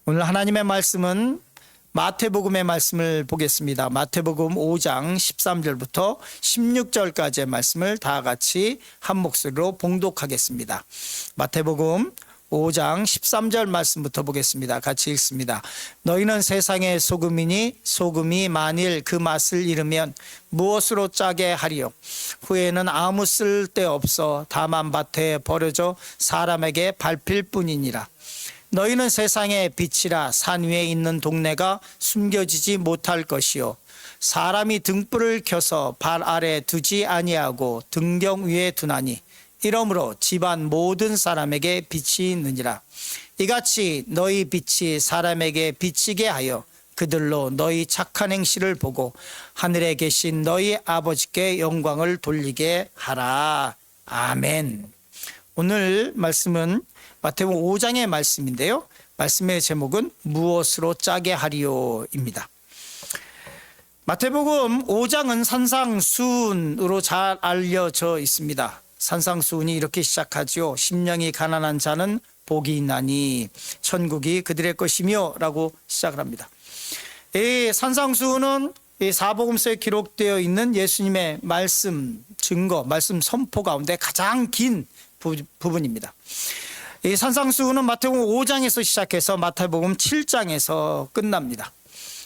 오늘 하나님의 말씀은 마태복음의 말씀을 보겠습니다. 마태복음 5장 13절부터 16절까지의 말씀을 다 같이 한 목소리로 봉독하겠습니다. 마태복음 5장 13절 말씀부터 보겠습니다. 같이 읽습니다. 너희는 세상의 소금이니 소금이 만일 그 맛을 잃으면 무엇으로 짜게 하리요? 후에는 아무 쓸데없어 다만 밭에 버려져 사람에게 밟힐 뿐이니라. 너희는 세상의 빛이라. 산 위에 있는 동네가 숨겨지지 못할 것이요 사람이 등불을 켜서 발 아래 두지 아니하고 등경 위에 두나니 이러므로 집안 모든 사람에게 빛이 있느니라. 이같이 너희 빛이 사람에게 비치게 하여 그들로 너희 착한 행실을 보고 하늘에 계신 너희 아버지께 영광을 돌리게 하라. 아멘. 오늘 말씀은 마태복음 5장의 말씀인데요. 말씀의 제목은 무엇으로 짜게 하리요입니다. 마태복음 5장은 산상수훈으로 잘 알려져 있습니다. 산상수훈이 이렇게 시작하지요. 심령이 가난한 자는 복이 있나니 천국이 그들의 것이며 라고 시작을 합니다. 이 산상수훈은 이 사복음서에 기록되어 있는 예수님의 말씀 증거, 말씀 선포 가운데 가장 긴 부분입니다. 이 산상수훈은 마태복음 5장에서 시작해서 마태복음 7장에서 끝납니다.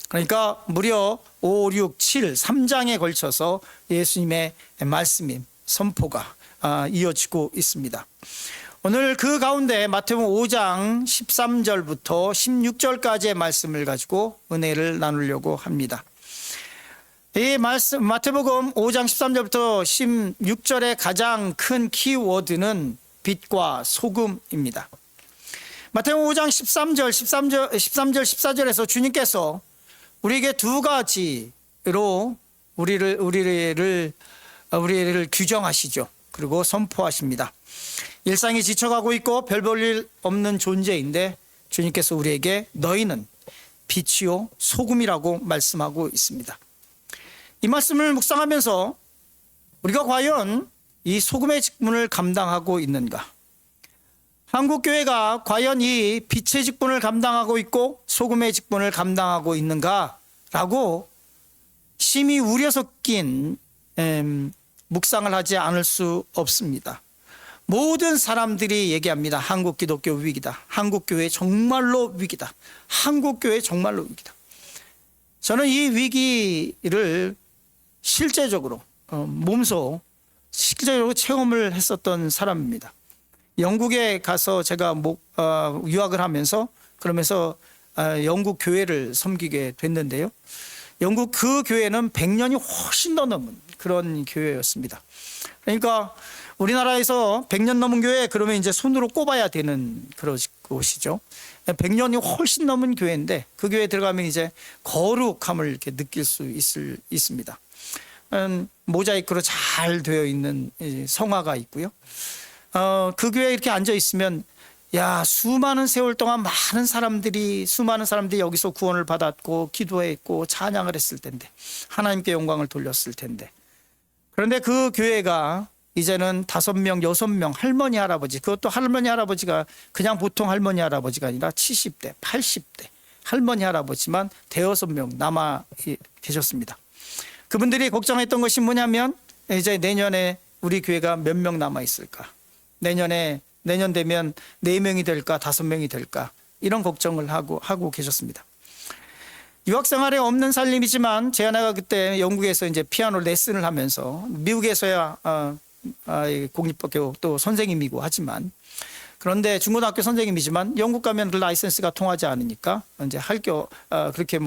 그러니까 무려 5, 6, 7, 3장에 걸쳐서 예수님의 말씀인 선포가 이어지고 있습니다. 오늘 그 가운데 마태복음 5장 13절부터 16절까지의 말씀을 가지고 은혜를 나누려고 합니다. 이 말씀 마태복음 5장 13절부터 16절의 가장 큰 키워드는 빛과 소금입니다. 마태복음 5장 13절, 14절에서 주님께서 우리에게 두 가지로 우리를 규정하시죠. 그리고 선포하십니다. 일상이 지쳐가고 있고 별 볼 일 없는 존재인데 주님께서 우리에게 너희는 빛이요 소금이라고 말씀하고 있습니다. 이 말씀을 묵상하면서 우리가 과연 이 소금의 직분을 감당하고 있는가? 한국교회가 과연 이 빛의 직분을 감당하고 있고 소금의 직분을 감당하고 있는가라고 심히 우려 섞인 묵상을 하지 않을 수 없습니다. 모든 사람들이 얘기합니다. 한국 기독교 위기다. 한국교회 정말로 위기다. 한국교회 정말로 위기다. 저는 이 위기를 실제적으로 몸소 실제적으로 체험을 했었던 사람입니다. 영국에 가서 제가 유학을 하면서 그러면서 영국 교회를 섬기게 됐는데요. 영국 그 교회는 100년이 훨씬 더 넘은 그런 교회였습니다. 그러니까 우리나라에서 100년 넘은 교회 그러면 이제 손으로 꼽아야 되는 그런 곳이죠. 100년이 훨씬 넘은 교회인데 그 교회에 들어가면 이제 거룩함을 이렇게 느낄 수 있습니다. 모자이크로 잘 되어 있는 성화가 있고요. 그 교회에 이렇게 앉아 있으면 수많은 세월 동안 수많은 사람들이 여기서 구원을 받았고 기도했고 찬양을 했을 텐데 하나님께 영광을 돌렸을 텐데 그런데 그 교회가 이제는 5명, 6명 할머니 할아버지 그것도 할머니 할아버지가 그냥 보통 할머니 할아버지가 아니라 70대, 80대 할머니 할아버지만 5명 남아 계셨습니다. 그분들이 걱정했던 것이 뭐냐면 이제 내년에 우리 교회가 몇 명 남아 있을까? 내년 되면 4명이 될까 5명이 될까 이런 걱정을 하고 계셨습니다. 유학 생활에 없는 살림이지만 제 아내가 그때 영국에서 이제 피아노 레슨을 하면서 미국에서야 공립학교 또 선생님이고 하지만 그런데 중고등학교 선생님이지만 영국 가면 그 라이센스가 통하지 않으니까 이제 그렇게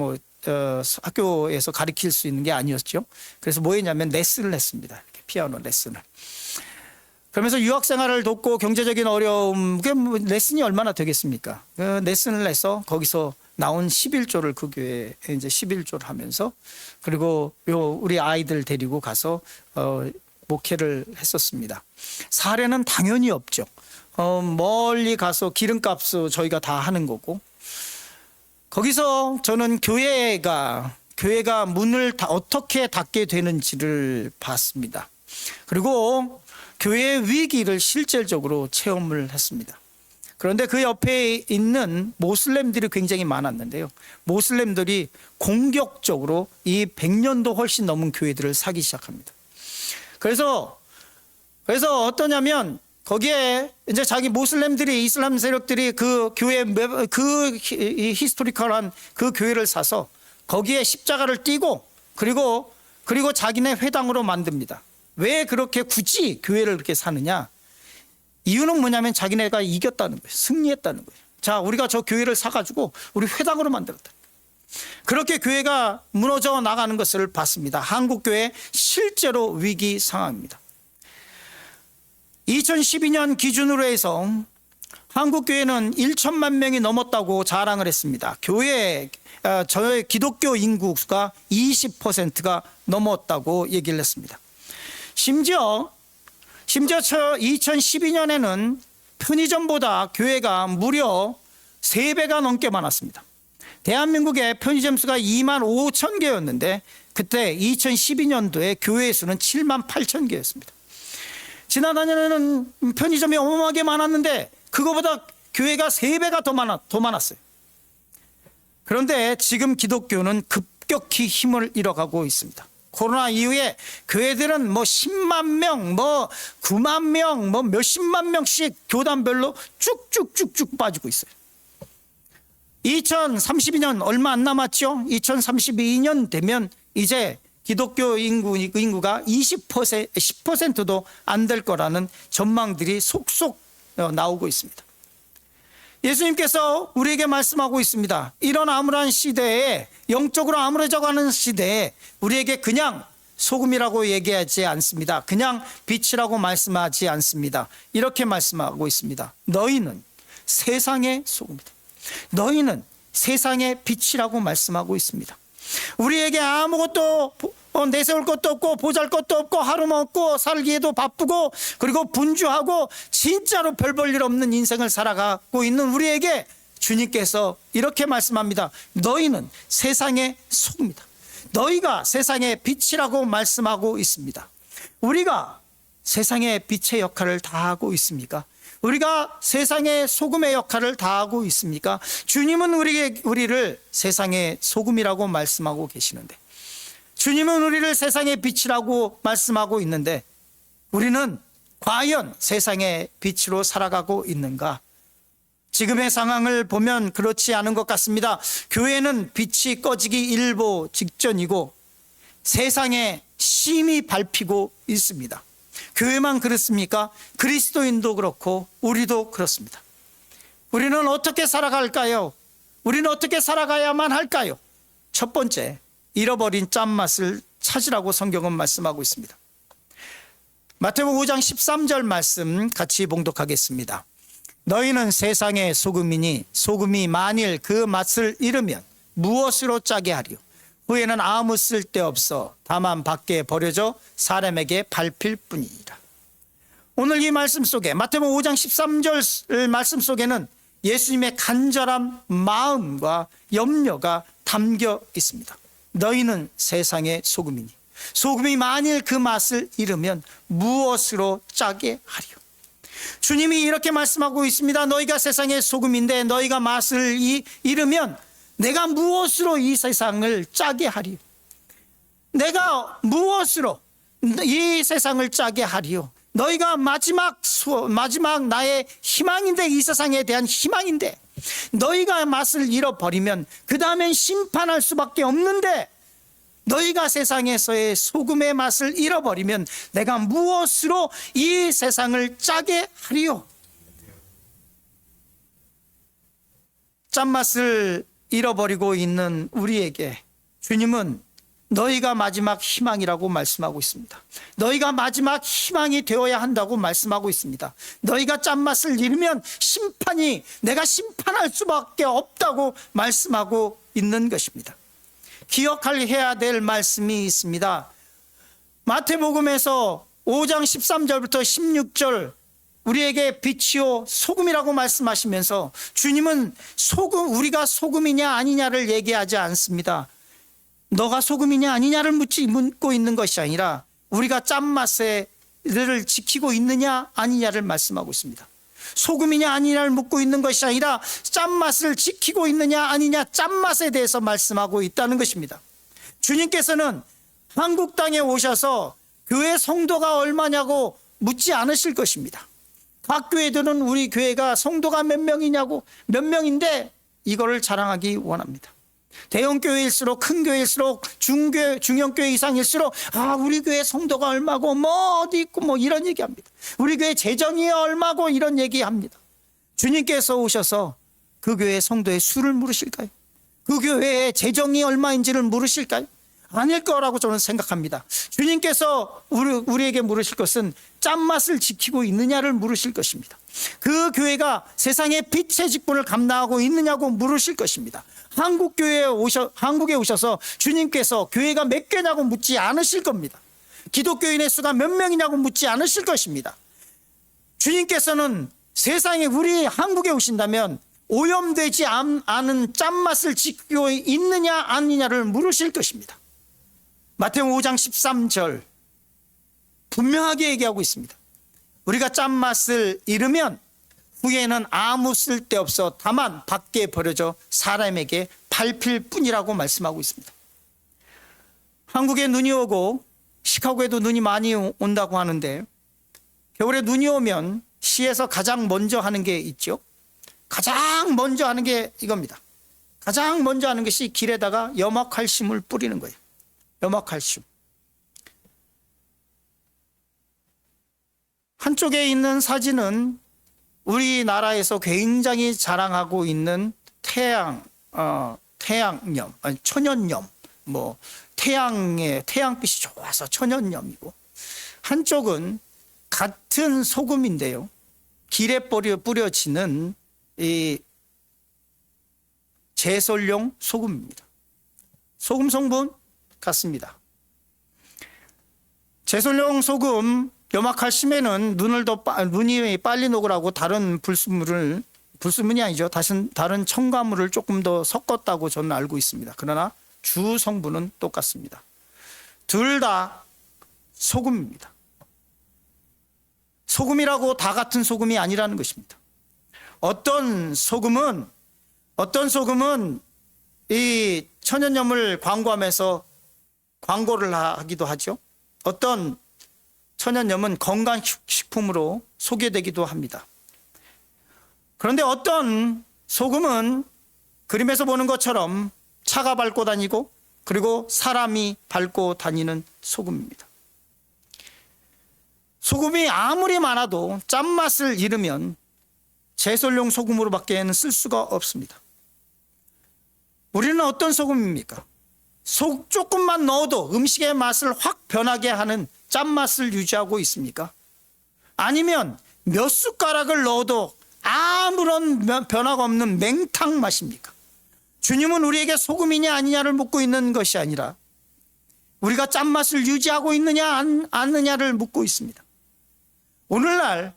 학교에서 가르칠 수 있는 게 아니었죠. 그래서 뭐 했냐면 레슨을 했습니다. 이렇게 피아노 레슨을. 그러면서 유학 생활을 돕고 경제적인 어려움, 레슨이 얼마나 되겠습니까? 그 레슨을 해서 거기서 나온 11조를 그 교회에 이제 11조를 하면서 그리고 우리 아이들 데리고 가서 목회를 했었습니다. 사례는 당연히 없죠. 멀리 가서 기름값도 저희가 다 하는 거고 거기서 저는 교회가 문을 어떻게 닫게 되는지를 봤습니다. 그리고 교회의 위기를 실질적으로 체험을 했습니다. 그런데 그 옆에 있는 모슬렘들이 굉장히 많았는데요. 모슬렘들이 공격적으로 이 100년도 훨씬 넘은 교회들을 사기 시작합니다. 그래서 어떠냐면 거기에 이제 자기 모슬렘들이, 이슬람 세력들이 그 교회, 그 히스토리컬한 그 교회를 사서 거기에 십자가를 띄고 그리고 자기네 회당으로 만듭니다. 왜 그렇게 굳이 교회를 그렇게 사느냐? 이유는 뭐냐면 자기네가 이겼다는 거예요. 승리했다는 거예요. 자, 우리가 저 교회를 사가지고 우리 회당으로 만들었다. 그렇게 교회가 무너져 나가는 것을 봤습니다. 한국교회 실제로 위기 상황입니다. 2012년 기준으로 해서 한국교회는 1천만 명이 넘었다고 자랑을 했습니다. 저의 기독교 인구가 20%가 넘었다고 얘기를 했습니다. 심지어 2012년에는 편의점보다 교회가 무려 3배가 넘게 많았습니다. 대한민국의 편의점 수가 2만 5천 개였는데 그때 2012년도에 교회 수는 7만 8천 개였습니다. 지난해에는 편의점이 어마어마하게 많았는데 그거보다 교회가 3배가 더 많았어요. 그런데 지금 기독교는 급격히 힘을 잃어가고 있습니다. 코로나 이후에 교회들은 10만 명, 9만 명, 몇십만 명씩 교단별로 쭉쭉쭉쭉 빠지고 있어요. 2032년 얼마 안 남았죠? 2032년 되면 이제 기독교 인구가 10%도 안 될 거라는 전망들이 속속 나오고 있습니다. 예수님께서 우리에게 말씀하고 있습니다. 이런 암울한 시대에, 영적으로 암울해져가는 시대에 우리에게 그냥 소금이라고 얘기하지 않습니다. 그냥 빛이라고 말씀하지 않습니다. 이렇게 말씀하고 있습니다. 너희는 세상의 소금이다. 너희는 세상의 빛이라고 말씀하고 있습니다. 우리에게 아무것도 내세울 것도 없고 보잘 것도 없고 하루 먹고 살기에도 바쁘고 그리고 분주하고 진짜로 별 볼 일 없는 인생을 살아가고 있는 우리에게 주님께서 이렇게 말씀합니다. 너희는 세상의 소금이다. 너희가 세상의 빛이라고 말씀하고 있습니다. 우리가 세상의 빛의 역할을 다하고 있습니까? 우리가 세상의 소금의 역할을 다하고 있습니까? 주님은 우리를 세상의 소금이라고 말씀하고 계시는데, 주님은 우리를 세상의 빛이라고 말씀하고 있는데 우리는 과연 세상의 빛으로 살아가고 있는가? 지금의 상황을 보면 그렇지 않은 것 같습니다. 교회는 빛이 꺼지기 일보 직전이고 세상에 심히 밟히고 있습니다. 교회만 그렇습니까? 그리스도인도 그렇고 우리도 그렇습니다. 우리는 어떻게 살아갈까요? 우리는 어떻게 살아가야만 할까요? 첫 번째, 잃어버린 짠맛을 찾으라고 성경은 말씀하고 있습니다. 마태복음 5장 13절 말씀 같이 봉독하겠습니다. 너희는 세상의 소금이니 소금이 만일 그 맛을 잃으면 무엇으로 짜게 하리요? 후에는 아무 쓸데없어 다만 밖에 버려져 사람에게 밟힐 뿐이니라. 오늘 이 말씀 속에, 마태복음 5장 13절 말씀 속에는 예수님의 간절한 마음과 염려가 담겨 있습니다. 너희는 세상의 소금이니 소금이 만일 그 맛을 잃으면 무엇으로 짜게 하리요? 주님이 이렇게 말씀하고 있습니다. 너희가 세상의 소금인데 너희가 맛을 잃으면 내가 무엇으로 이 세상을 짜게 하리요? 내가 무엇으로 이 세상을 짜게 하리요? 너희가 마지막 나의 희망인데, 이 세상에 대한 희망인데 너희가 맛을 잃어버리면 그 다음엔 심판할 수밖에 없는데 너희가 세상에서의 소금의 맛을 잃어버리면 내가 무엇으로 이 세상을 짜게 하리요? 짠맛을 잃어버리고 있는 우리에게 주님은 너희가 마지막 희망이라고 말씀하고 있습니다. 너희가 마지막 희망이 되어야 한다고 말씀하고 있습니다. 너희가 짠맛을 잃으면 내가 심판할 수밖에 없다고 말씀하고 있는 것입니다. 기억해야 될 말씀이 있습니다. 마태복음에서 5장 13절부터 16절 우리에게 빛이요 소금이라고 말씀하시면서 주님은 우리가 소금이냐 아니냐를 얘기하지 않습니다. 너가 소금이냐 아니냐를 묻고 있는 것이 아니라 우리가 짠맛을 지키고 있느냐 아니냐를 말씀하고 있습니다. 소금이냐 아니냐를 묻고 있는 것이 아니라 짠맛을 지키고 있느냐 아니냐, 짠맛에 대해서 말씀하고 있다는 것입니다. 주님께서는 한국 땅에 오셔서 교회 성도가 얼마냐고 묻지 않으실 것입니다. 각 교회들은 우리 교회가 성도가 몇 명이냐고, 몇 명인데 이거를 자랑하기 원합니다. 대형 교회일수록, 큰 교회일수록, 중형 교회 이상일수록 우리 교회 성도가 얼마고 뭐 어디 있고 뭐 이런 얘기합니다. 우리 교회 재정이 얼마고 이런 얘기합니다. 주님께서 오셔서 그 교회 성도의 수를 물으실까요? 그 교회의 재정이 얼마인지를 물으실까요? 아닐 거라고 저는 생각합니다. 주님께서 우리에게 물으실 것은 짠맛을 지키고 있느냐를 물으실 것입니다. 그 교회가 세상의 빛의 직분을 감당하고 있느냐고 물으실 것입니다. 한국에 오셔서 주님께서 교회가 몇 개냐고 묻지 않으실 겁니다. 기독교인의 수가 몇 명이냐고 묻지 않으실 것입니다. 주님께서는 세상에, 우리 한국에 오신다면 오염되지 않은 짠맛을 지키고 있느냐 아니냐를 물으실 것입니다. 마태복음 5장 13절 분명하게 얘기하고 있습니다. 우리가 짠맛을 잃으면 후에는 아무 쓸데없어 다만 밖에 버려져 사람에게 밟힐 뿐이라고 말씀하고 있습니다. 한국에 눈이 오고 시카고에도 눈이 많이 온다고 하는데, 겨울에 눈이 오면 시에서 가장 먼저 하는 게 있죠. 가장 먼저 하는 게 이겁니다. 가장 먼저 하는 것이 길에다가 염화칼슘을 뿌리는 거예요. 염화칼슘. 한쪽에 있는 사진은 우리나라에서 굉장히 자랑하고 있는 태양염, 아니 천연염, 뭐 태양빛이 좋아서 천연염이고, 한쪽은 같은 소금인데요, 길에 뿌려지는 이 제설용 소금입니다. 소금 성분 같습니다. 제설용 소금 염화칼슘에는 눈이 빨리 녹으라고 다른 불순물이 아니죠. 다른 첨가물을 조금 더 섞었다고 저는 알고 있습니다. 그러나 주 성분은 똑같습니다. 둘 다 소금입니다. 소금이라고 다 같은 소금이 아니라는 것입니다. 어떤 소금은 이 천연염을 광고하면서 광고를 하기도 하죠. 어떤 천연염은 건강식품으로 소개되기도 합니다. 그런데 어떤 소금은 그림에서 보는 것처럼 차가 밟고 다니고, 그리고 사람이 밟고 다니는 소금입니다. 소금이 아무리 많아도 짠맛을 잃으면 제설용 소금으로밖에 쓸 수가 없습니다. 우리는 어떤 소금입니까? 조금만 넣어도 음식의 맛을 확 변하게 하는 짠맛을 유지하고 있습니까? 아니면 몇 숟가락을 넣어도 아무런 변화가 없는 맹탕 맛입니까? 주님은 우리에게 소금이냐 아니냐를 묻고 있는 것이 아니라 우리가 짠맛을 유지하고 있느냐 않느냐를 묻고 있습니다. 오늘날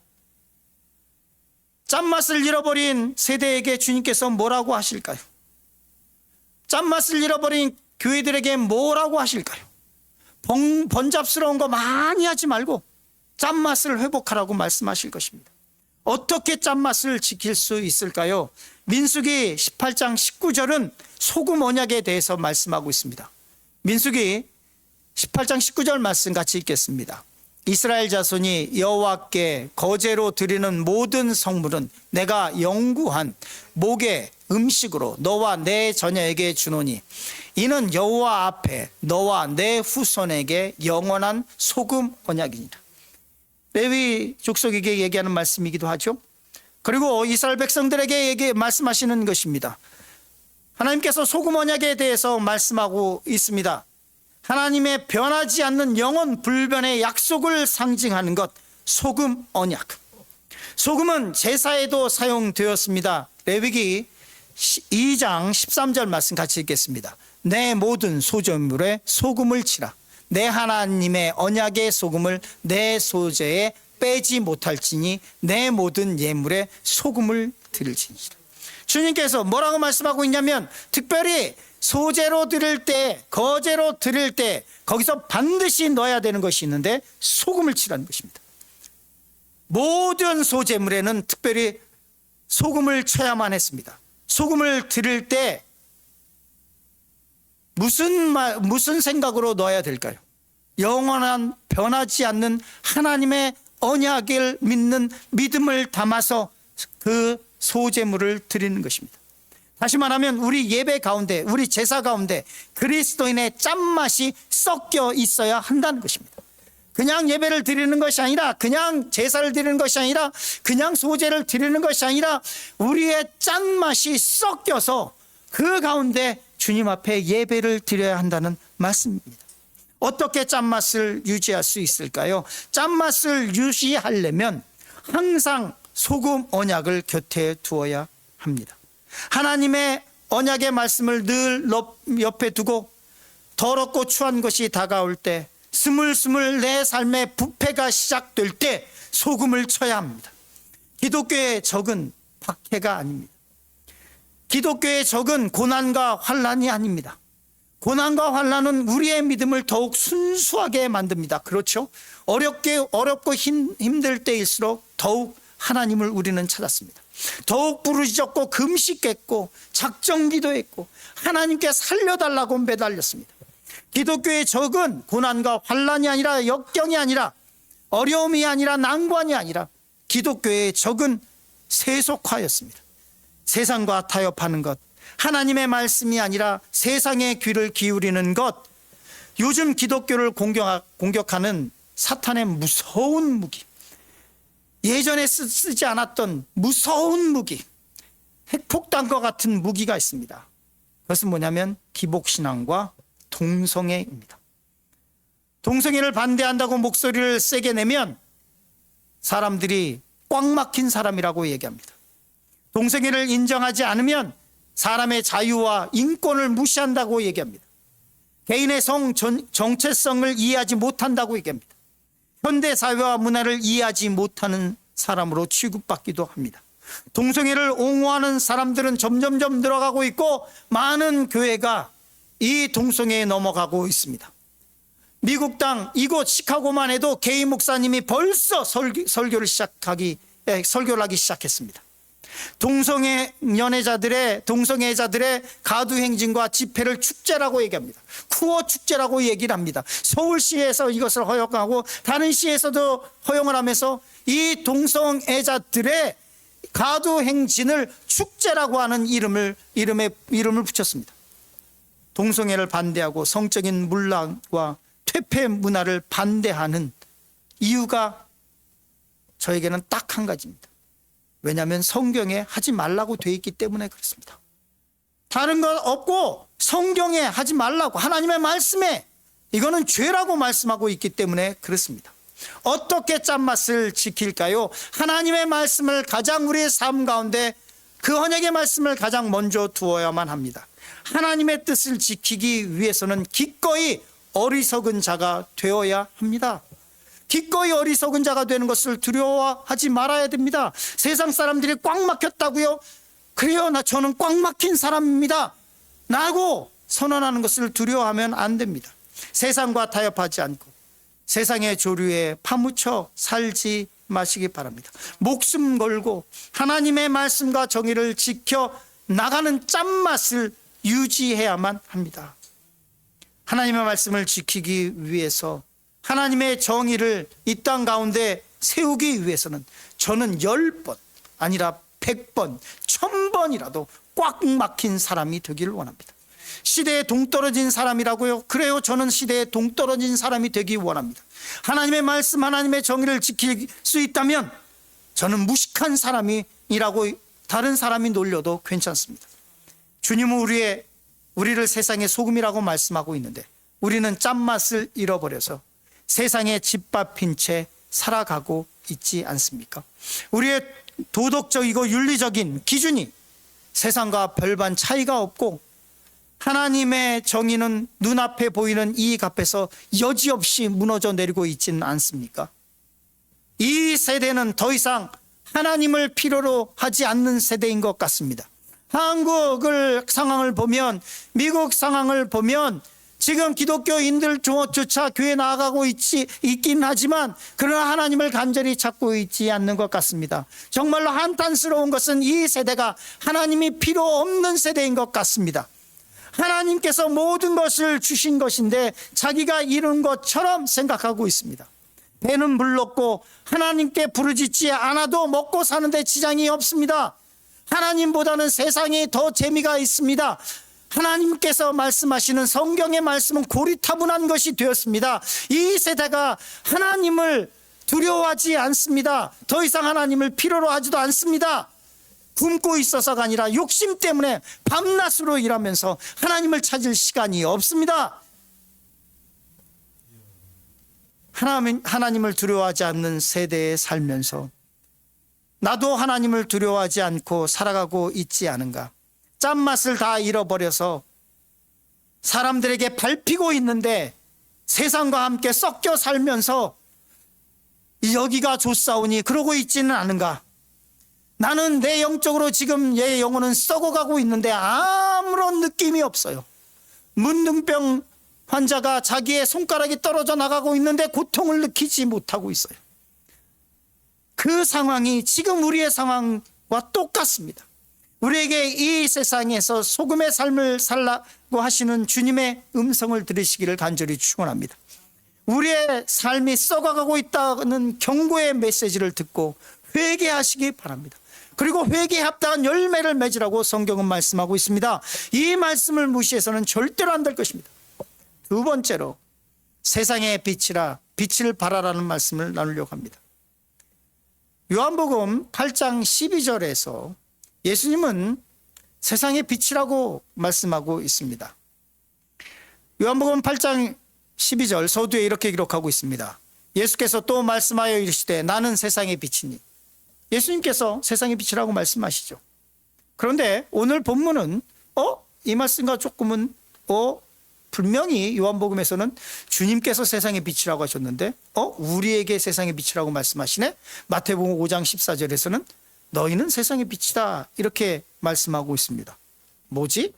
짠맛을 잃어버린 세대에게 주님께서 뭐라고 하실까요? 짠맛을 잃어버린 교회들에게 뭐라고 하실까요? 번잡스러운 거 많이 하지 말고 짠맛을 회복하라고 말씀하실 것입니다. 어떻게 짠맛을 지킬 수 있을까요? 민수기 18장 19절은 소금 언약에 대해서 말씀하고 있습니다. 민수기 18장 19절 말씀 같이 읽겠습니다. 이스라엘 자손이 여호와께 거제로 드리는 모든 성물은 내가 영구한 목의 음식으로 너와 내 자녀에게 주노니 이는 여호와 앞에 너와 내 후손에게 영원한 소금 언약이니라. 레위 족속에게 얘기하는 말씀이기도 하죠. 그리고 이스라엘 백성들에게 말씀하시는 것입니다. 하나님께서 소금 언약에 대해서 말씀하고 있습니다. 하나님의 변하지 않는 영원 불변의 약속을 상징하는 것, 소금 언약. 소금은 제사에도 사용되었습니다. 레위기 2장 13절 말씀 같이 읽겠습니다. 내 모든 소재물에 소금을 치라. 내 하나님의 언약의 소금을 내 소재에 빼지 못할지니 내 모든 예물에 소금을 드릴지니라. 주님께서 뭐라고 말씀하고 있냐면, 특별히 소재로 드릴 때, 거제로 드릴 때 거기서 반드시 넣어야 되는 것이 있는데 소금을 치라는 것입니다. 모든 소재물에는 특별히 소금을 쳐야만 했습니다. 소금을 드릴 때 무슨 생각으로 넣어야 될까요? 영원한 변하지 않는 하나님의 언약을 믿는 믿음을 담아서 그 소재물을 드리는 것입니다. 다시 말하면 우리 예배 가운데, 우리 제사 가운데 그리스도인의 짠맛이 섞여 있어야 한다는 것입니다. 그냥 예배를 드리는 것이 아니라, 그냥 제사를 드리는 것이 아니라, 그냥 소재를 드리는 것이 아니라 우리의 짠맛이 섞여서 그 가운데 주님 앞에 예배를 드려야 한다는 말씀입니다. 어떻게 짠맛을 유지할 수 있을까요? 짠맛을 유지하려면 항상 소금 언약을 곁에 두어야 합니다. 하나님의 언약의 말씀을 늘 옆에 두고 더럽고 추한 것이 다가올 때, 스물스물 내 삶의 부패가 시작될 때 소금을 쳐야 합니다. 기독교의 적은 박해가 아닙니다. 기독교의 적은 고난과 환난이 아닙니다. 고난과 환난은 우리의 믿음을 더욱 순수하게 만듭니다. 그렇죠? 어렵고 힘들 때일수록 더욱 하나님을 우리는 찾았습니다. 더욱 부르짖었고 금식했고 작정기도했고 하나님께 살려달라고 매달렸습니다. 기독교의 적은 고난과 환난이 아니라, 역경이 아니라, 어려움이 아니라, 난관이 아니라 기독교의 적은 세속화였습니다. 세상과 타협하는 것, 하나님의 말씀이 아니라 세상의 귀를 기울이는 것, 요즘 기독교를 공격하는 사탄의 무서운 무기, 예전에 쓰지 않았던 무서운 무기, 핵폭탄과 같은 무기가 있습니다. 그것은 뭐냐면 기복신앙과 동성애입니다. 동성애를 반대한다고 목소리를 세게 내면 사람들이 꽉 막힌 사람이라고 얘기합니다. 동성애를 인정하지 않으면 사람의 자유와 인권을 무시한다고 얘기합니다. 개인의 정체성을 이해하지 못한다고 얘기합니다. 현대사회와 문화를 이해하지 못하는 사람으로 취급받기도 합니다. 동성애를 옹호하는 사람들은 점점점 늘어가고 있고, 많은 교회가 이 동성애에 넘어가고 있습니다. 미국 땅 이곳 시카고만 해도 게이 목사님이 벌써 설교를 하기 시작했습니다. 동성애자들의 가두행진과 집회를 축제라고 얘기합니다. 쿠어 축제라고 얘기를 합니다. 서울시에서 이것을 허용하고 다른 시에서도 허용을 하면서 이 동성애자들의 가두행진을 축제라고 하는 이름을 붙였습니다. 동성애를 반대하고 성적인 문란과 퇴폐 문화를 반대하는 이유가 저에게는 딱 한 가지입니다. 왜냐하면 성경에 하지 말라고 되어 있기 때문에 그렇습니다. 다른 것 없고 성경에 하지 말라고, 하나님의 말씀에 이거는 죄라고 말씀하고 있기 때문에 그렇습니다. 어떻게 짠맛을 지킬까요? 하나님의 말씀을 가장 우리의 삶 가운데, 그 언약의 말씀을 가장 먼저 두어야만 합니다. 하나님의 뜻을 지키기 위해서는 기꺼이 어리석은 자가 되어야 합니다. 기꺼이 어리석은 자가 되는 것을 두려워하지 말아야 됩니다. 세상 사람들이 꽉 막혔다고요? 그래요, 저는 꽉 막힌 사람입니다 라고 선언하는 것을 두려워하면 안 됩니다. 세상과 타협하지 않고 세상의 조류에 파묻혀 살지 마시기 바랍니다. 목숨 걸고 하나님의 말씀과 정의를 지켜 나가는 짠맛을 유지해야만 합니다. 하나님의 말씀을 지키기 위해서, 하나님의 정의를 이 땅 가운데 세우기 위해서는 저는 10번 아니라 100번, 1000번이라도 꽉 막힌 사람이 되기를 원합니다. 시대에 동떨어진 사람이라고요? 그래요, 저는 시대에 동떨어진 사람이 되기 원합니다. 하나님의 말씀, 하나님의 정의를 지킬 수 있다면 저는 무식한 사람이라고 다른 사람이 놀려도 괜찮습니다. 주님은 우리를 세상의 소금이라고 말씀하고 있는데, 우리는 짠맛을 잃어버려서 세상에 짓밟힌 채 살아가고 있지 않습니까? 우리의 도덕적이고 윤리적인 기준이 세상과 별반 차이가 없고, 하나님의 정의는 눈앞에 보이는 이익 앞에서 여지없이 무너져 내리고 있지는 않습니까? 이 세대는 더 이상 하나님을 필요로 하지 않는 세대인 것 같습니다. 한국 상황을 보면, 미국 상황을 보면 지금 기독교인들조차 교회 나아가고 있긴 하지만 그러나 하나님을 간절히 찾고 있지 않는 것 같습니다. 정말로 한탄스러운 것은 이 세대가 하나님이 필요 없는 세대인 것 같습니다. 하나님께서 모든 것을 주신 것인데 자기가 이룬 것처럼 생각하고 있습니다. 배는 불렀고 하나님께 부르짖지 않아도 먹고 사는데 지장이 없습니다. 하나님보다는 세상이 더 재미가 있습니다. 하나님께서 말씀하시는 성경의 말씀은 고리타분한 것이 되었습니다. 이 세대가 하나님을 두려워하지 않습니다. 더 이상 하나님을 필요로 하지도 않습니다. 굶고 있어서가 아니라 욕심 때문에 밤낮으로 일하면서 하나님을 찾을 시간이 없습니다. 하나님을 두려워하지 않는 세대에 살면서 나도 하나님을 두려워하지 않고 살아가고 있지 않은가. 짠맛을 다 잃어버려서 사람들에게 밟히고 있는데 세상과 함께 섞여 살면서 여기가 좋사오니 그러고 있지는 않은가. 나는 내 영적으로 지금 내 영혼은 썩어가고 있는데 아무런 느낌이 없어요. 문둥병 환자가 자기의 손가락이 떨어져 나가고 있는데 고통을 느끼지 못하고 있어요. 그 상황이 지금 우리의 상황과 똑같습니다. 우리에게 이 세상에서 소금의 삶을 살라고 하시는 주님의 음성을 들으시기를 간절히 축원합니다. 우리의 삶이 썩어가고 있다는 경고의 메시지를 듣고 회개하시기 바랍니다. 그리고 회개에 합당한 열매를 맺으라고 성경은 말씀하고 있습니다. 이 말씀을 무시해서는 절대로 안 될 것입니다. 두 번째로 세상의 빛이라 빛을 발하라는 말씀을 나누려고 합니다. 요한복음 8장 12절에서 예수님은 세상의 빛이라고 말씀하고 있습니다. 요한복음 8장 12절 서두에 이렇게 기록하고 있습니다. 예수께서 또 말씀하여 이르시되 나는 세상의 빛이니. 예수님께서 세상의 빛이라고 말씀하시죠. 그런데 오늘 본문은 이 말씀과 조금은 분명히 요한복음에서는 주님께서 세상의 빛이라고 하셨는데 우리에게 세상의 빛이라고 말씀하시네. 마태복음 5장 14절에서는 너희는 세상의 빛이다 이렇게 말씀하고 있습니다. 뭐지?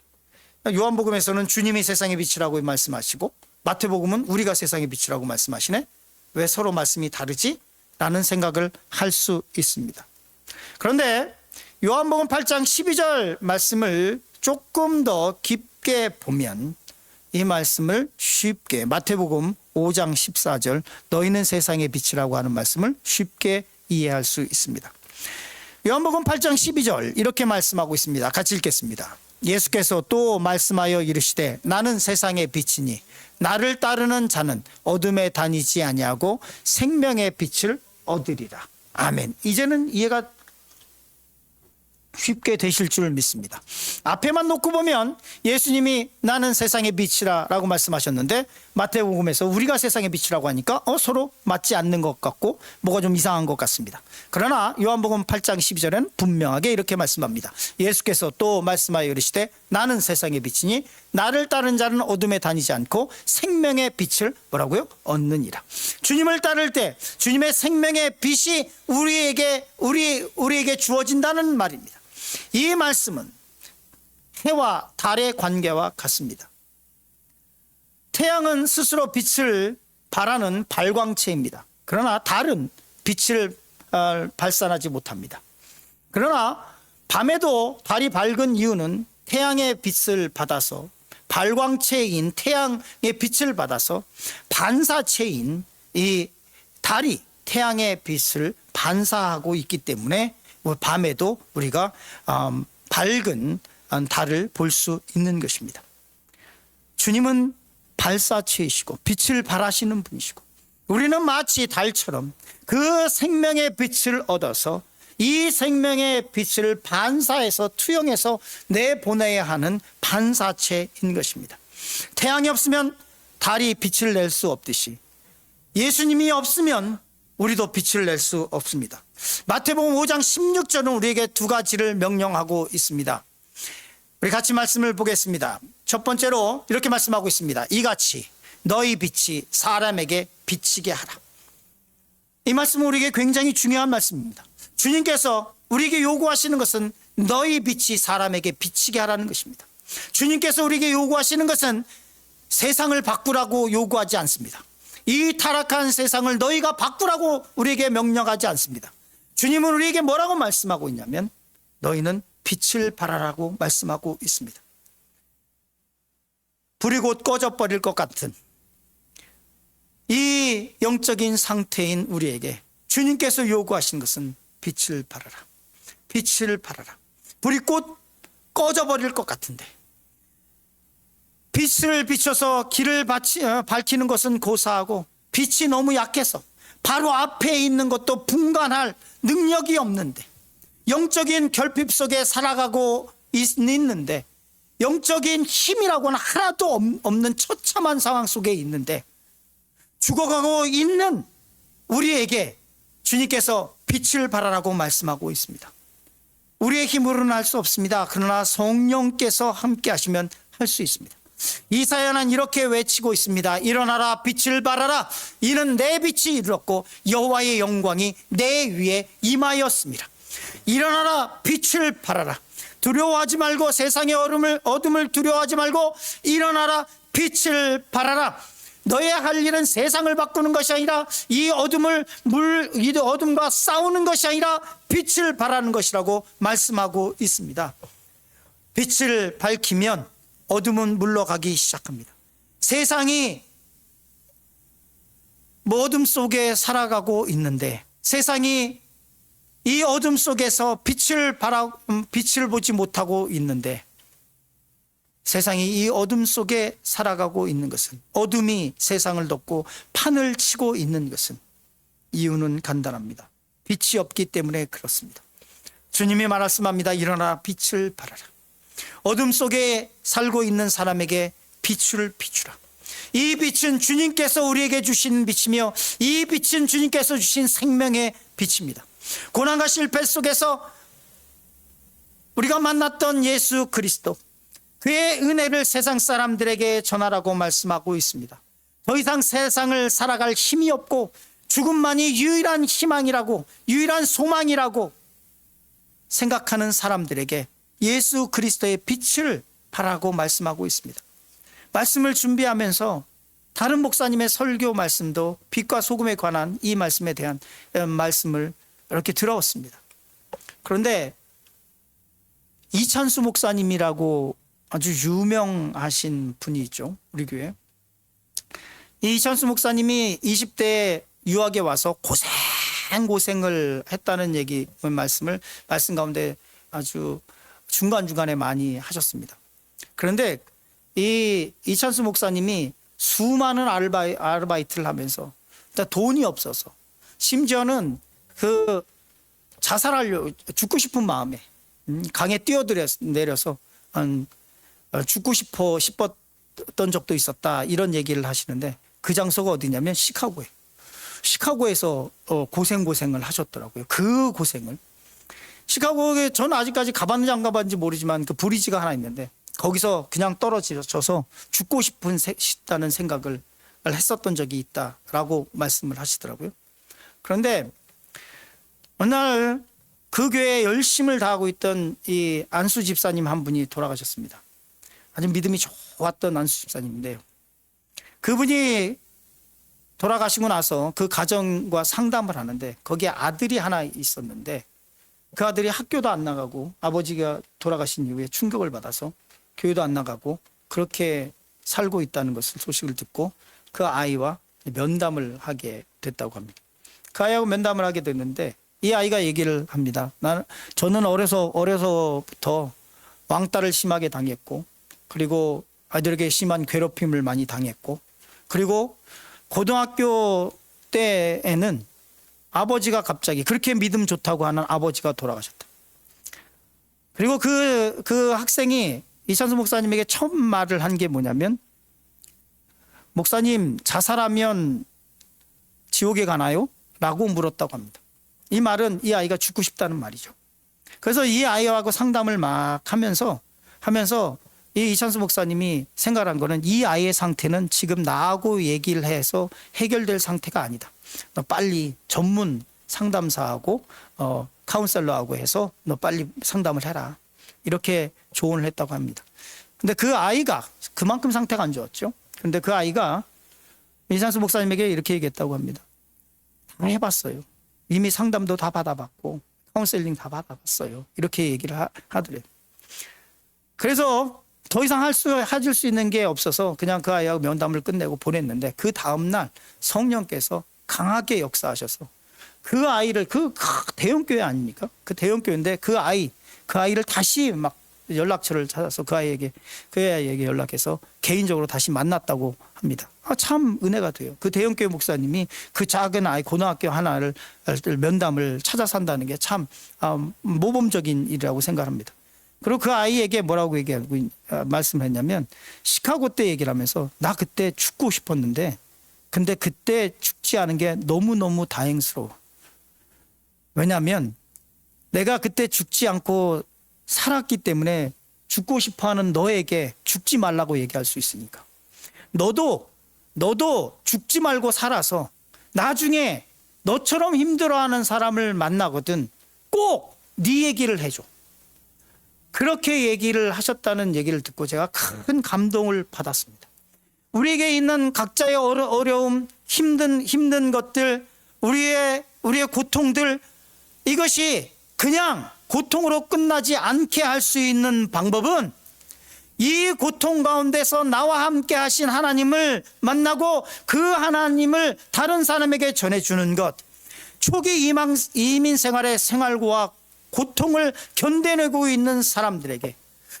요한복음에서는 주님이 세상의 빛이라고 말씀하시고 마태복음은 우리가 세상의 빛이라고 말씀하시네. 왜 서로 말씀이 다르지? 라는 생각을 할 수 있습니다. 그런데 요한복음 8장 12절 말씀을 조금 더 깊게 보면 이 말씀을 쉽게 마태복음 5장 14절 너희는 세상의 빛이라고 하는 말씀을 쉽게 이해할 수 있습니다. 요한복음 8장 12절 이렇게 말씀하고 있습니다. 같이 읽겠습니다. 예수께서 또 말씀하여 이르시되 나는 세상의 빛이니 나를 따르는 자는 어둠에 다니지 아니하고 생명의 빛을 얻으리라. 아멘. 이제는 이해가 쉽게 되실 줄 믿습니다. 앞에만 놓고 보면 예수님이 나는 세상의 빛이라 라고 말씀하셨는데 마태복음에서 우리가 세상의 빛이라고 하니까 서로 맞지 않는 것 같고 뭐가 좀 이상한 것 같습니다. 그러나 요한복음 8장 12절에는 분명하게 이렇게 말씀합니다. 예수께서 또 말씀하여 이르시되 나는 세상의 빛이니 나를 따르는 자는 어둠에 다니지 않고 생명의 빛을 뭐라고요? 얻느니라. 주님을 따를 때 주님의 생명의 빛이 우리에게 주어진다는 말입니다. 이 말씀은 해와 달의 관계와 같습니다. 태양은 스스로 빛을 발하는 발광체입니다. 그러나 달은 빛을 발산하지 못합니다. 그러나 밤에도 달이 밝은 이유는 태양의 빛을 받아서 발광체인 태양의 빛을 받아서 반사체인 이 달이 태양의 빛을 반사하고 있기 때문에 밤에도 우리가 밝은 달을 볼 수 있는 것입니다. 주님은 발사체이시고 빛을 발하시는 분이시고 우리는 마치 달처럼 그 생명의 빛을 얻어서 이 생명의 빛을 반사해서 투영해서 내보내야 하는 반사체인 것입니다. 태양이 없으면 달이 빛을 낼 수 없듯이 예수님이 없으면 우리도 빛을 낼 수 없습니다. 마태복음 5장 16절은 우리에게 두 가지를 명령하고 있습니다. 우리 같이 말씀을 보겠습니다. 첫 번째로 이렇게 말씀하고 있습니다. 이같이 너희 빛이 사람에게 비치게 하라. 이 말씀은 우리에게 굉장히 중요한 말씀입니다. 주님께서 우리에게 요구하시는 것은 너희 빛이 사람에게 비치게 하라는 것입니다. 주님께서 우리에게 요구하시는 것은 세상을 바꾸라고 요구하지 않습니다. 이 타락한 세상을 너희가 바꾸라고 우리에게 명령하지 않습니다. 주님은 우리에게 뭐라고 말씀하고 있냐면 너희는 빛을 발하라고 말씀하고 있습니다. 불이 곧 꺼져버릴 것 같은 이 영적인 상태인 우리에게 주님께서 요구하신 것은 빛을 발하라. 빛을 발하라. 불이 곧 꺼져버릴 것 같은데 빛을 비춰서 길을 밝히는 것은 고사하고 빛이 너무 약해서 바로 앞에 있는 것도 분간할 능력이 없는데 영적인 결핍 속에 살아가고 있는데 영적인 힘이라고는 하나도 없는 처참한 상황 속에 있는데 죽어가고 있는 우리에게 주님께서 빛을 발하라고 말씀하고 있습니다. 우리의 힘으로는 할 수 없습니다. 그러나 성령께서 함께 하시면 할 수 있습니다. 이사야는 이렇게 외치고 있습니다. 일어나라 빛을 발하라. 이는 내 빛이 이르렀고 여호와의 영광이 내 위에 임하였습니다. 일어나라 빛을 발하라. 두려워하지 말고 세상의 어둠을 두려워하지 말고 일어나라 빛을 발하라. 너의 할 일은 세상을 바꾸는 것이 아니라 이 어둠과 싸우는 것이 아니라 빛을 발하는 것이라고 말씀하고 있습니다. 빛을 밝히면 어둠은 물러가기 시작합니다. 세상이 어둠 속에 살아가고 있는데 세상이 이 어둠 속에서 빛을 보지 못하고 있는데 세상이 이 어둠 속에 살아가고 있는 것은 어둠이 세상을 덮고 판을 치고 있는 것은 이유는 간단합니다. 빛이 없기 때문에 그렇습니다. 주님이 말씀합니다. 일어나 빛을 발하라. 어둠 속에 살고 있는 사람에게 빛을 비추라. 이 빛은 주님께서 우리에게 주신 빛이며 이 빛은 주님께서 주신 생명의 빛입니다. 고난과 실패 속에서 우리가 만났던 예수 그리스도 그의 은혜를 세상 사람들에게 전하라고 말씀하고 있습니다. 더 이상 세상을 살아갈 힘이 없고 죽음만이 유일한 희망이라고 유일한 소망이라고 생각하는 사람들에게 예수 그리스도의 빛을 발하라고 말씀하고 있습니다. 말씀을 준비하면서 다른 목사님의 설교 말씀도 빛과 소금에 관한 이 말씀에 대한 말씀을 이렇게 들어왔습니다. 그런데 이찬수 목사님이라고 아주 유명하신 분이 있죠. 우리 교회. 이 이찬수 목사님이 20대에 유학에 와서 고생을 했다는 말씀 가운데 아주 중간중간에 많이 하셨습니다. 그런데 이 이찬수 목사님이 수많은 아르바이트를 하면서 돈이 없어서 심지어는 그 자살하려고 죽고 싶은 마음에 강에 뛰어내려서 죽고 싶었던 적도 있었다 이런 얘기를 하시는데 그 장소가 어디냐면 시카고에서 고생을 하셨더라고요. 그 고생을 시카고에 저는 아직까지 가봤는지 안 가봤는지 모르지만 그 브리지가 하나 있는데 거기서 그냥 떨어져서 죽고 싶다는 생각을 했었던 적이 있다라고 말씀을 하시더라고요. 그런데 어느 날 그 교회에 열심을 다하고 있던 이 안수 집사님 한 분이 돌아가셨습니다. 아주 믿음이 좋았던 안수 집사님인데요. 그분이 돌아가시고 나서 그 가정과 상담을 하는데 거기에 아들이 하나 있었는데 그 아들이 학교도 안 나가고 아버지가 돌아가신 이후에 충격을 받아서 교회도 안 나가고 그렇게 살고 있다는 것을 소식을 듣고 그 아이와 면담을 하게 됐다고 합니다. 그 아이하고 면담을 하게 됐는데 이 아이가 얘기를 합니다. 저는 어려서부터 왕따를 심하게 당했고 그리고 아이들에게 심한 괴롭힘을 많이 당했고 그리고 고등학교 때에는 아버지가 갑자기 그렇게 믿음 좋다고 하는 아버지가 돌아가셨다. 그리고 그 학생이 이찬수 목사님에게 처음 말을 한 게 뭐냐면 목사님 자살하면 지옥에 가나요? 라고 물었다고 합니다. 이 말은 이 아이가 죽고 싶다는 말이죠. 그래서 이 아이하고 상담을 막 하면서 이 이찬수 목사님이 생각한 거는 이 아이의 상태는 지금 나하고 얘기를 해서 해결될 상태가 아니다. 너 빨리 전문 상담사하고 카운셀러하고 해서 너 빨리 상담을 해라. 이렇게 조언을 했다고 합니다. 근데 그 아이가 그만큼 상태가 안 좋았죠. 그런데 그 아이가 이상수 목사님에게 이렇게 얘기했다고 합니다. 다 해봤어요. 이미 상담도 다 받아봤고 카운셀링 다 받아봤어요. 이렇게 얘기를 하더래요. 그래서 더 이상 해줄 수 있는 게 없어서 그냥 그 아이하고 면담을 끝내고 보냈는데 그 다음날 성령께서 강하게 역사하셔서 그 아이를 그 대형교회 아닙니까? 그 대형교회인데 그 아이를 다시 막 연락처를 찾아서 그 아이에게 연락해서 개인적으로 다시 만났다고 합니다. 참 은혜가 돼요. 그 대형교회 목사님이 그 작은 아이 고등학교 하나를 면담을 찾아서 한다는 게 참 모범적인 일이라고 생각합니다. 그리고 그 아이에게 뭐라고 말씀을 했냐면 시카고 때 얘기를 하면서 나 그때 죽고 싶었는데 근데 그때 죽지 않은 게 너무너무 다행스러워. 왜냐하면 내가 그때 죽지 않고 살았기 때문에 죽고 싶어하는 너에게 죽지 말라고 얘기할 수 있으니까. 너도 죽지 말고 살아서 나중에 너처럼 힘들어하는 사람을 만나거든 꼭 네 얘기를 해줘. 그렇게 얘기를 하셨다는 얘기를 듣고 제가 큰 감동을 받았습니다. 우리에게 있는 각자의 어려움, 힘든 것들, 우리의 고통들, 이것이 그냥 고통으로 끝나지 않게 할 수 있는 방법은 이 고통 가운데서 나와 함께 하신 하나님을 만나고 그 하나님을 다른 사람에게 전해주는 것. 초기 이민 생활의 생활고와 고통을 견뎌내고 있는 사람들에게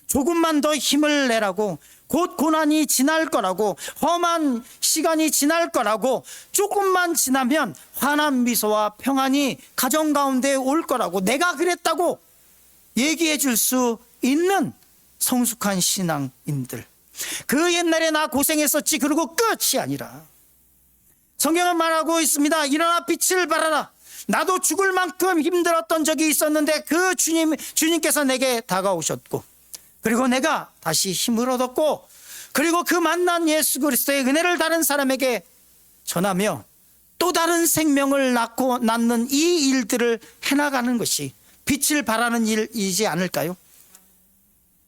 조금만 더 힘을 내라고, 곧 고난이 지날 거라고, 험한 시간이 지날 거라고, 조금만 지나면 환한 미소와 평안이 가정 가운데 올 거라고 내가 그랬다고 얘기해 줄 수 있는 성숙한 신앙인들. 그 옛날에 나 고생했었지 그러고 끝이 아니라 성경은 말하고 있습니다. 일어나 빛을 발하라. 나도 죽을 만큼 힘들었던 적이 있었는데 그 주님께서 내게 다가오셨고, 그리고 내가 다시 힘을 얻었고, 그리고 그 만난 예수 그리스도의 은혜를 다른 사람에게 전하며 또 다른 생명을 낳는 이 일들을 해나가는 것이 빛을 발하는 일이지 않을까요?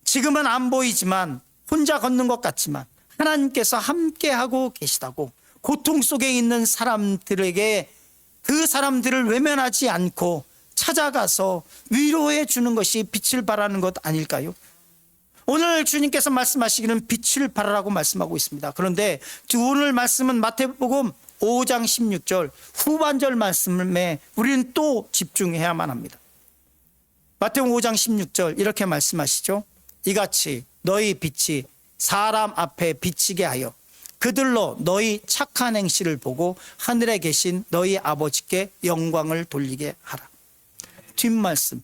지금은 안 보이지만, 혼자 걷는 것 같지만 하나님께서 함께하고 계시다고 고통 속에 있는 사람들에게 그 사람들을 외면하지 않고 찾아가서 위로해 주는 것이 빛을 발하는 것 아닐까요? 오늘 주님께서 말씀하시기는 빛을 발하라고 말씀하고 있습니다. 그런데 오늘 말씀은 마태복음 5장 16절 후반절 말씀에 우리는 또 집중해야만 합니다. 마태복음 5장 16절 이렇게 말씀하시죠. 이같이 너희 빛이 사람 앞에 비치게 하여 그들로 너희 착한 행실을 보고 하늘에 계신 너희 아버지께 영광을 돌리게 하라. 뒷말씀,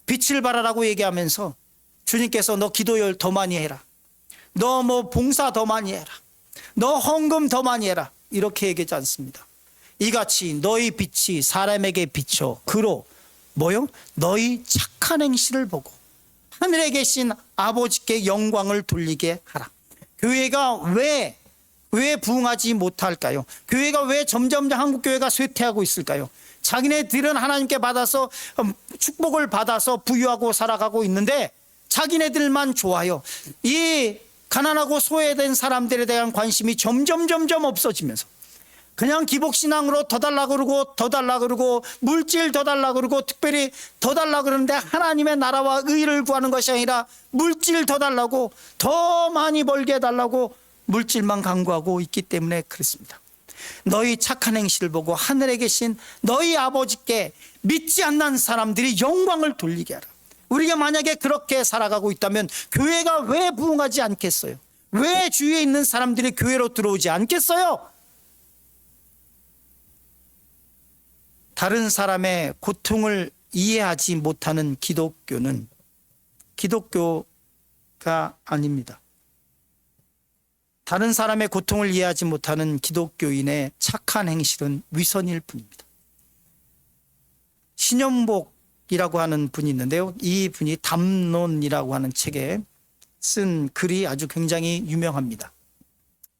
빛을 발하라고 얘기하면서 주님께서 너 기도열 더 많이 해라, 너 봉사 더 많이 해라, 너 헌금 더 많이 해라, 이렇게 얘기하지 않습니다. 이같이 너희 빛이 사람에게 비쳐 그로 너희 착한 행실을 보고 하늘에 계신 아버지께 영광을 돌리게 하라. 교회가 왜 부흥하지 못할까요? 교회가 왜 점점 한국교회가 쇠퇴하고 있을까요? 자기네들은 하나님께 받아서 축복을 받아서 부유하고 살아가고 있는데 자기네들만 좋아요. 이 가난하고 소외된 사람들에 대한 관심이 점점 없어지면서 그냥 기복신앙으로 더 달라 그러고 물질 더 달라 그러고 특별히 더 달라 그러는데 하나님의 나라와 의를 구하는 것이 아니라 물질 더 달라고, 더 많이 벌게 해달라고 물질만 강구하고 있기 때문에 그렇습니다. 너희 착한 행실을 보고 하늘에 계신 너희 아버지께 믿지 않는 사람들이 영광을 돌리게 하라. 우리가 만약에 그렇게 살아가고 있다면 교회가 왜 부흥하지 않겠어요? 왜 주위에 있는 사람들이 교회로 들어오지 않겠어요? 다른 사람의 고통을 이해하지 못하는 기독교는 기독교가 아닙니다. 다른 사람의 고통을 이해하지 못하는 기독교인의 착한 행실은 위선일 뿐입니다. 신연복이라고 하는 분이 있는데요. 이 분이 담론이라고 하는 책에 쓴 글이 아주 굉장히 유명합니다.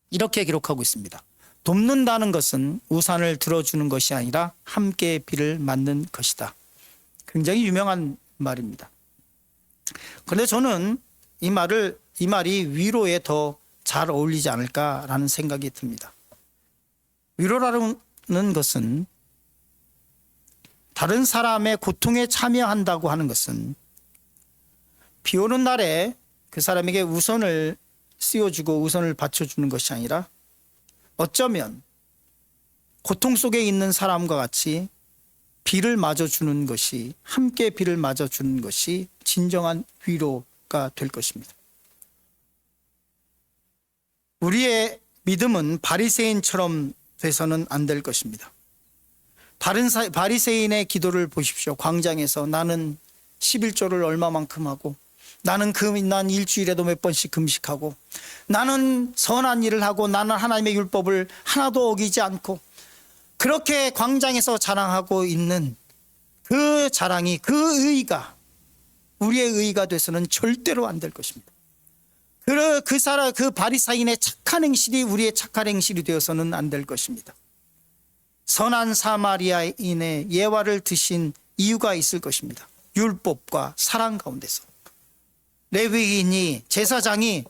이렇게 기록하고 있습니다. 돕는다는 것은 우산을 들어주는 것이 아니라 함께 비를 맞는 것이다. 굉장히 유명한 말입니다. 그런데 저는 이 말이 위로에 더 잘 어울리지 않을까라는 생각이 듭니다. 위로라는 것은, 다른 사람의 고통에 참여한다고 하는 것은 비 오는 날에 그 사람에게 우산을 씌워주고 우산을 받쳐주는 것이 아니라 어쩌면 고통 속에 있는 사람과 같이 비를 맞아주는 것이, 함께 비를 맞아주는 것이 진정한 위로가 될 것입니다. 우리의 믿음은 바리새인처럼 돼서는 안 될 것입니다. 바리새인의 기도를 보십시오. 광장에서 나는 11조를 얼마만큼 하고, 나는 난 일주일에도 몇 번씩 금식하고, 나는 선한 일을 하고, 나는 하나님의 율법을 하나도 어기지 않고, 그렇게 광장에서 자랑하고 있는 그 자랑이, 그 의의가 우리의 의의가 돼서는 절대로 안 될 것입니다. 그 바리새인의 착한 행실이 우리의 착한 행실이 되어서는 안 될 것입니다. 선한 사마리아인의 예화를 드신 이유가 있을 것입니다. 율법과 사랑 가운데서 레위인이, 제사장이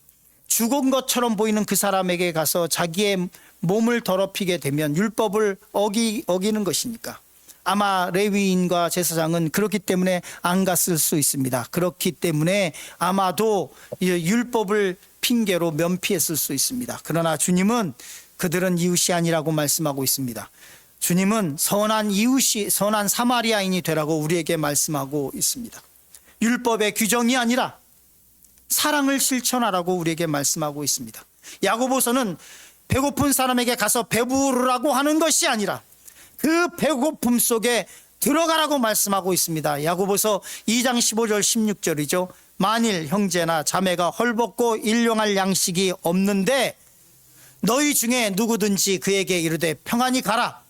죽은 것처럼 보이는 그 사람에게 가서 자기의 몸을 더럽히게 되면 율법을 어기는 것이니까 아마 레위인과 제사장은 그렇기 때문에 안 갔을 수 있습니다. 그렇기 때문에 아마도 율법을 핑계로 면피했을 수 있습니다. 그러나 주님은 그들은 이웃이 아니라고 말씀하고 있습니다. 주님은 선한 이웃이, 선한 사마리아인이 되라고 우리에게 말씀하고 있습니다. 율법의 규정이 아니라 사랑을 실천하라고 우리에게 말씀하고 있습니다. 야고보서는 배고픈 사람에게 가서 배부르라고 하는 것이 아니라 그 배고픔 속에 들어가라고 말씀하고 있습니다. 야고보서 2장 15절 16절이죠. 만일 형제나 자매가 헐벗고 일용할 양식이 없는데 너희 중에 누구든지 그에게 이르되 평안히 가라,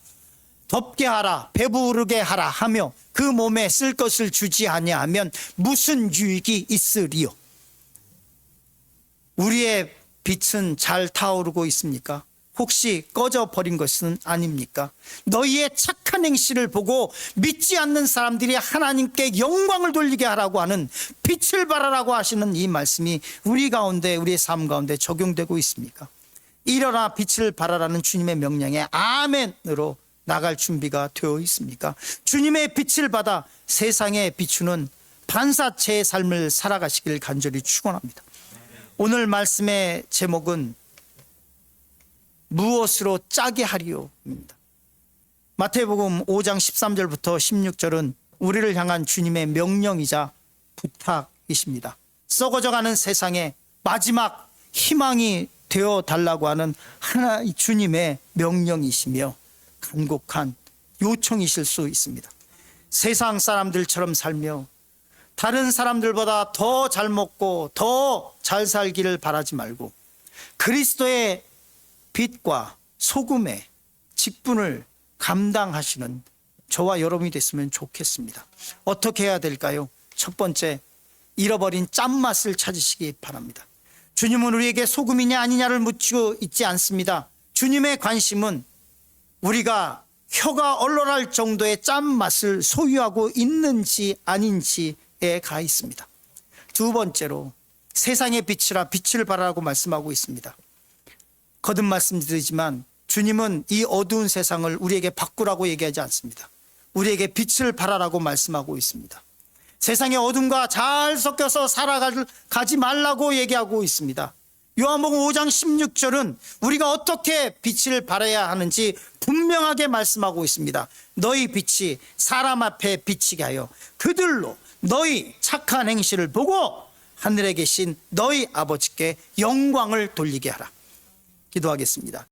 덥게 하라, 배부르게 하라 하며 그 몸에 쓸 것을 주지 아니하면 무슨 유익이 있으리요. 우리의 빛은 잘 타오르고 있습니까? 혹시 꺼져버린 것은 아닙니까? 너희의 착한 행실을 보고 믿지 않는 사람들이 하나님께 영광을 돌리게 하라고 하는, 빛을 발하라고 하시는 이 말씀이 우리 가운데, 우리의 삶 가운데 적용되고 있습니까? 일어나 빛을 발하라는 주님의 명령에 아멘으로 나갈 준비가 되어 있습니까? 주님의 빛을 받아 세상에 비추는 반사체의 삶을 살아가시길 간절히 축원합니다. 오늘 말씀의 제목은 무엇으로 짜게 하리요입니다. 마태복음 5장 13절부터 16절은 우리를 향한 주님의 명령이자 부탁이십니다. 썩어져가는 세상에 마지막 희망이 되어 달라고 하는 하나의 주님의 명령이시며 간곡한 요청이실 수 있습니다. 세상 사람들처럼 살며 다른 사람들보다 더 잘 먹고 더 잘 살기를 바라지 말고 그리스도의 빛과 소금의 직분을 감당하시는 저와 여러분이 됐으면 좋겠습니다. 어떻게 해야 될까요? 첫 번째, 잃어버린 짠맛을 찾으시기 바랍니다. 주님은 우리에게 소금이냐 아니냐를 묻고 있지 않습니다. 주님의 관심은 우리가 혀가 얼얼할 정도의 짠맛을 소유하고 있는지 아닌지에 가 있습니다. 두 번째로, 세상의 빛이라 빛을 발하라고 말씀하고 있습니다. 거듭 말씀드리지만 주님은 이 어두운 세상을 우리에게 바꾸라고 얘기하지 않습니다. 우리에게 빛을 발하라고 말씀하고 있습니다. 세상의 어둠과 잘 섞여서 살아가지 말라고 얘기하고 있습니다. 요한복음 5장 16절은 우리가 어떻게 빛을 발해야 하는지 분명하게 말씀하고 있습니다. 너희 빛이 사람 앞에 비치게 하여 그들로 너희 착한 행실을 보고 하늘에 계신 너희 아버지께 영광을 돌리게 하라. 기도하겠습니다.